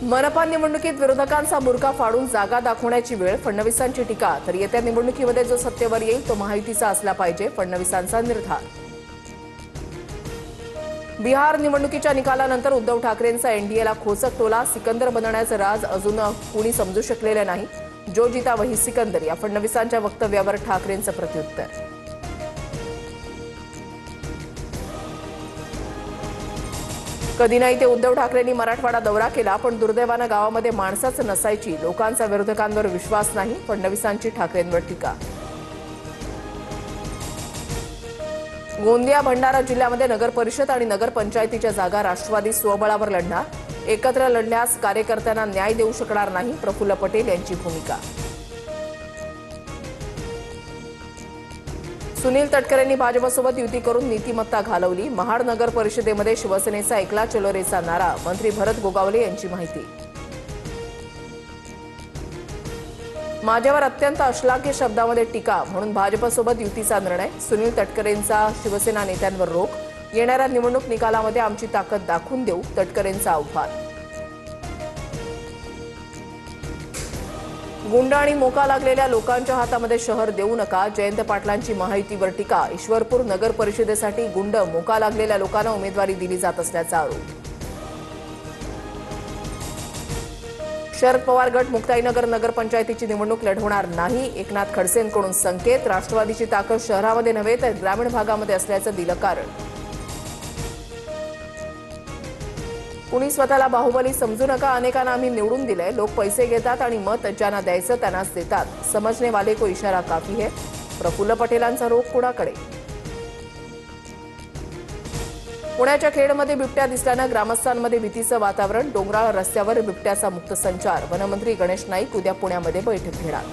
मनपा निवडणुकीत विरोधकांचा बुरका फाडून जागा दाखवण्याची वेळ, फडणवीसांची टीका. तर येत्या निवडणुकीमध्ये जो सत्तेवर येईल तो महायुतीचा असला पाहिजे, फडणवीसांचा निर्धार. बिहार निवडणुकीच्या निकालानंतर उद्धव ठाकरेंचा एनडीएला खोचक टोला. सिकंदर बनण्याचं राज अजून कुणी समजू शकलेलं नाही. जो जीता वही सिकंदर, या फडणवीसांच्या वक्तव्यावर ठाकरेंचं प्रत्युत्तर. कधी नाही ते उद्धव ठाकरेंनी मराठवाडा दौरा केला, पण दुर्दैवानं गावामध्ये माणसंच नसायची. लोकांचा विरोधकांवर विश्वास नाही, फडणवीसांची ठाकरेंवर टीका. गोंदिया भंडारा जिल्ह्यामध्ये नगर परिषद आणि नगर पंचायतीच्या जागा राष्ट्रवादी स्वबळावर लढणार. एकत्र लढल्यास कार्यकर्त्यांना न्याय देऊ शकणार नाही, प्रफुल्ल पटेल यांची भूमिका. सुनील तटकरेंनी भाजपसोबत युती करून नीतिमत्ता घालवली. महाड नगर परिषदेमध्ये शिवसेनेचा एकला चलो रेचा नारा. मंत्री भरत गोगावले यांची माहिती. माझ्यावर अत्यंत अश्लाघ्य शब्दामध्ये टीका म्हणून भाजपसोबत युतीचा निर्णय. सुनील तटकरेंचा शिवसेना नेत्यांवर रोख. येणाऱ्या निवडणूक निकालामध्ये आमची ताकद दाखवून देऊ, तटकरेंचं आव्हान. गुंड आणि मोका लागलेल्या लोकांच्या हातामध्ये शहर देऊ नका, जयंत पाटलांची महायुतीवर टीका. ईश्वरपूर नगर परिषदेसाठी गुंड मोका लागलेल्या लोकांना उमेदवारी दिली जात असल्याचा आरोप. शरद पवार गट मुक्ताईनगर नगरपंचायतीची निवडणूक लढवणार नाही, एकनाथ खडसेंकडून संकेत. राष्ट्रवादीची ताकद शहरामध्ये नव्हे तर ग्रामीण भागामध्ये असल्याचं दिलं कारण. कुणी स्वतःला बाहुबली समजू नका, अनेकांना आम्ही निवडून दिलंय. लोक पैसे घेतात आणि मत ज्यांना द्यायचं त्यांनाच देतात. समजने वाले को इशारा काफी है. प्रफुल्ल पटेलांचा रोख कुणाकडे. पुण्याच्या खेडमध्ये बिबट्या दिसल्यानं ग्रामस्थांमध्ये भीतीचं वातावरण. डोंगराळ रस्त्यावर बिबट्याचा मुक्त संचार. वनमंत्री गणेश नाईक उद्या पुण्यामध्ये बैठक घेणार.